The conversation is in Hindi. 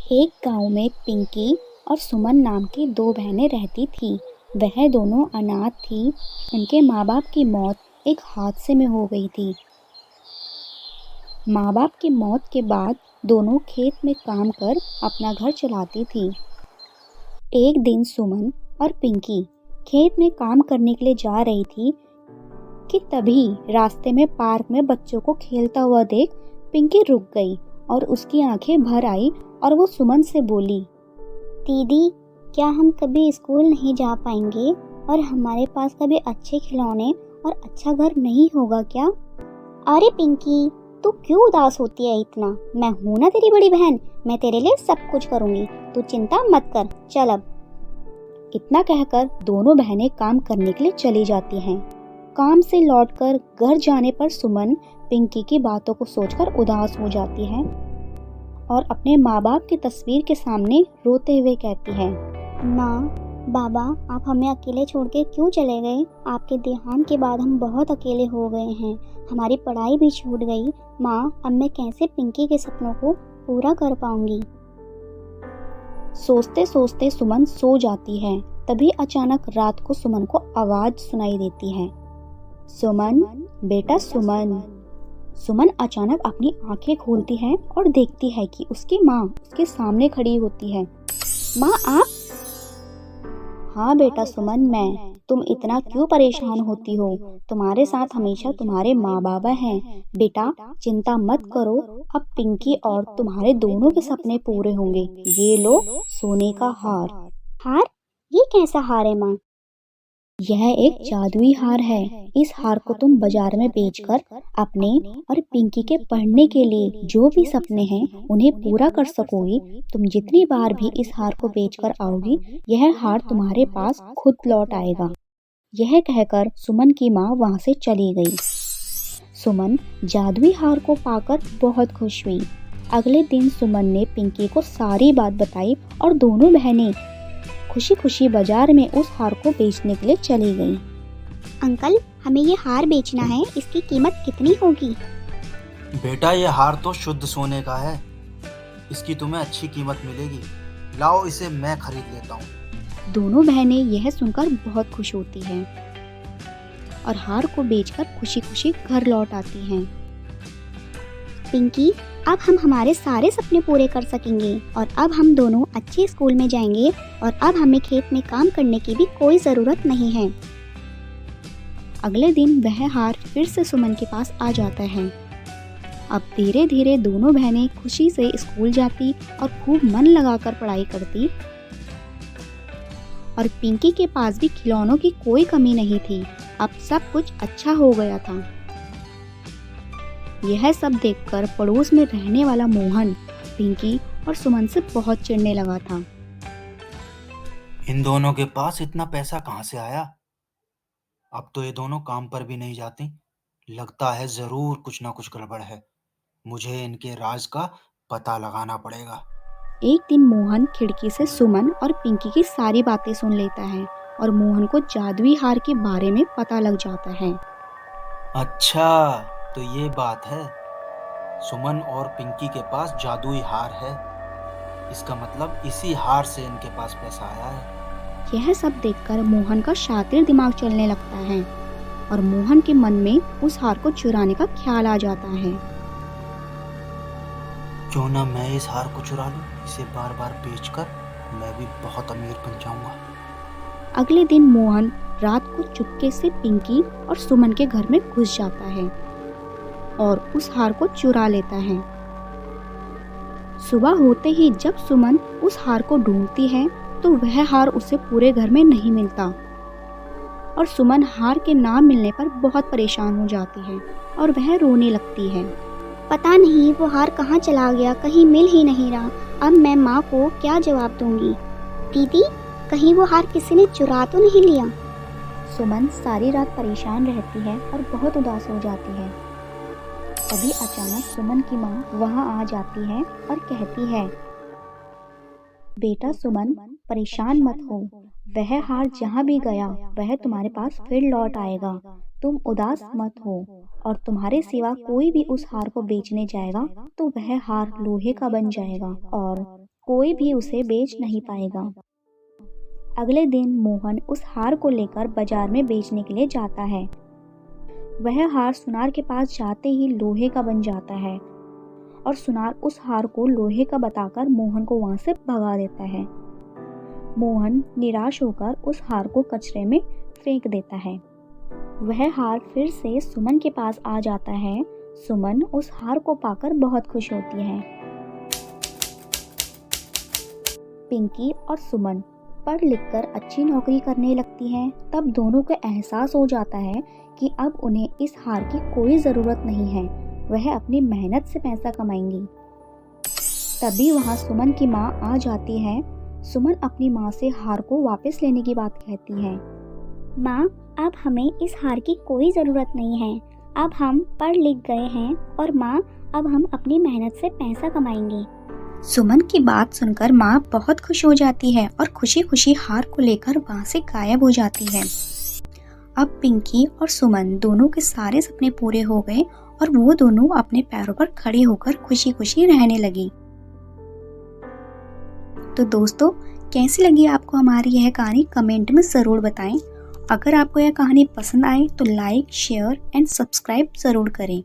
एक गांव में पिंकी और सुमन नाम की दो बहनें रहती थीं। वह दोनों अनाथ थीं। उनके माँ बाप की मौत एक हादसे में हो गई थी। माँ बाप की मौत के बाद दोनों खेत में काम कर अपना घर चलाती थीं। एक दिन सुमन और पिंकी खेत में काम करने के लिए जा रही थी कि तभी रास्ते में पार्क में बच्चों को खेलता हुआ देख पिंकी रुक गई और उसकी आंखें भर आई और वो सुमन से बोली, दीदी, क्या हम कभी स्कूल नहीं जा पाएंगे और हमारे पास कभी अच्छे खिलौने और अच्छा घर नहीं होगा क्या? अरे पिंकी, तू क्यों उदास होती है इतना? मैं हूं ना तेरी बड़ी बहन, मैं तेरे लिए सब कुछ करूंगी, तू चिंता मत कर। चल अब। इतना कहकर दोनों बहनें काम करने के लिए चली जाती हैं। काम से लौटकर घर जाने पर सुमन पिंकी की बातों को सोचकर उदास हो जाती है और अपने माँ बाप की तस्वीर के सामने रोते हुए कहती है, माँ, बाबा, आप हमें अकेले छोड़ के क्यों चले गए? आपके देहांत के बाद हम बहुत अकेले हो गए हैं। हमारी पढ़ाई भी छूट गई। माँ, अब मैं कैसे पिंकी के सपनों को पूरा कर पाऊंगी? सोचते सोचते सुमन सो जाती है। तभी अचानक रात को सुमन को आवाज सुनाई देती है, सुमन, बेटा सुमन। सुमन अचानक अपनी आंखें खोलती है और देखती है कि उसकी माँ उसके सामने खड़ी होती है। माँ, आप? हाँ बेटा सुमन, मैं। तुम इतना क्यों परेशान होती हो? तुम्हारे साथ हमेशा तुम्हारे माँ बाबा हैं। बेटा, चिंता मत करो, अब पिंकी और तुम्हारे दोनों के सपने पूरे होंगे। ये लो सोने का हार। हार? ये कैसा हार है माँ? यह एक जादुई हार है। इस हार को तुम बाजार में बेचकर अपने और पिंकी के पढ़ने के लिए जो भी सपने हैं उन्हें पूरा कर सकोगी। तुम जितनी बार भी इस हार को बेचकर आओगी, यह हार तुम्हारे पास खुद लौट आएगा। यह कहकर सुमन की माँ वहाँ से चली गई। सुमन जादुई हार को पाकर बहुत खुश हुई। अगले दिन सुमन ने पिंकी को सारी बात बताई और दोनों बहनें खुशी खुशी बाजार में उस हार को बेचने के लिए चली गई। अंकल, हमें ये हार बेचना है, इसकी कीमत कितनी होगी? बेटा, ये हार तो शुद्ध सोने का है। इसकी तुम्हें अच्छी कीमत मिलेगी। लाओ, इसे मैं खरीद लेता हूँ। दोनों बहनें यह सुनकर बहुत खुश होती हैं और हार को बेचकर खुशी खुशी घर लौट आती हैं। पिंकी, अब हम हमारे सारे सपने पूरे कर सकेंगे और अब हम दोनों अच्छे स्कूल में जाएंगे और अब हमें खेत में काम करने की भी कोई ज़रूरत नहीं है। अगले दिन वह हार फिर से सुमन के पास आ जाता है। अब धीरे धीरे दोनों बहनें खुशी से स्कूल जाती और खूब मन लगाकर पढ़ाई करती और पिंकी के पास भी खिलौनों की कोई कमी नहीं थी। अब सब कुछ अच्छा हो गया था। यह सब देखकर पड़ोस में रहने वाला मोहन पिंकी और सुमन से बहुत चिढ़ने लगा था। इन दोनों के पास इतना पैसा कहाँ से आया? अब तो ये दोनों काम पर भी नहीं जाती। लगता है जरूर कुछ ना कुछ गड़बड़ है। मुझे इनके राज का पता लगाना पड़ेगा। एक दिन मोहन खिड़की से सुमन और पिंकी की सारी बातें सुन लेता है और मोहन को जादुई हार के बारे में पता लग जाता है। अच्छा, तो ये बात है। सुमन और पिंकी के पास जादुई हार है। इसका मतलब इसी हार से इनके पास पैसा आया है। यह सब देखकर मोहन का शातिर दिमाग चलने लगता है और मोहन के मन में उस हार को चुराने का ख्याल आ जाता है। क्यों ना मैं इस हार को चुरा लूं? इसे बार बार बेचकर मैं भी बहुत अमीर बन जाऊंगा। अगले दिन मोहन रात को चुपके से पिंकी और सुमन के घर में घुस जाता है और उस हार को चुरा लेता है। सुबह होते ही जब सुमन उस हार को ढूंढती है तो वह हार उसे पूरे घर में नहीं मिलता और सुमन हार के ना मिलने पर बहुत परेशान हो जाती है और वह रोने लगती है। पता नहीं वो हार कहाँ चला गया, कहीं मिल ही नहीं रहा। अब मैं माँ को क्या जवाब दूंगी? दीदी, कहीं वो हार किसी ने चुरा तो नहीं लिया? सुमन सारी रात परेशान रहती है और बहुत उदास हो जाती है। तभी अचानक सुमन की माँ वहाँ आ जाती है और कहती है, बेटा सुमन, परेशान मत हो। वह हार जहाँ भी गया वह तुम्हारे पास फिर लौट आएगा। तुम उदास मत हो और तुम्हारे सिवा कोई भी उस हार को बेचने जाएगा तो वह हार लोहे का बन जाएगा और कोई भी उसे बेच नहीं पाएगा। अगले दिन मोहन उस हार को लेकर बाजार में बेचने के लिए जाता है। वह हार सुनार के पास जाते ही लोहे का बन जाता है और सुनार उस हार को लोहे का बताकर मोहन को वहां से भगा देता है। मोहन निराश होकर उस हार को कचरे में फेंक देता है। वह हार फिर से सुमन के पास आ जाता है। सुमन उस हार को पाकर बहुत खुश होती है। पिंकी और सुमन पढ़ लिख कर अच्छी नौकरी करने लगती हैं। तब दोनों को एहसास हो जाता है कि अब उन्हें इस हार की कोई ज़रूरत नहीं है, वह अपनी मेहनत से पैसा कमाएंगी। तभी वहाँ सुमन की माँ आ जाती है। सुमन अपनी माँ से हार को वापस लेने की बात कहती है। माँ, अब हमें इस हार की कोई ज़रूरत नहीं है। अब हम पढ़ लिख गए हैं और माँ, अब हम अपनी मेहनत से पैसा कमाएंगे। सुमन की बात सुनकर माँ बहुत खुश हो जाती है और खुशी खुशी हार को लेकर वहाँ से गायब हो जाती है। अब पिंकी और सुमन दोनों के सारे सपने पूरे हो गए और वो दोनों अपने पैरों पर खड़े होकर खुशी खुशी रहने लगी। तो दोस्तों, कैसी लगी आपको हमारी यह कहानी कमेंट में ज़रूर बताएं। अगर आपको यह कहानी पसंद आए तो लाइक, शेयर एंड सब्सक्राइब ज़रूर करें।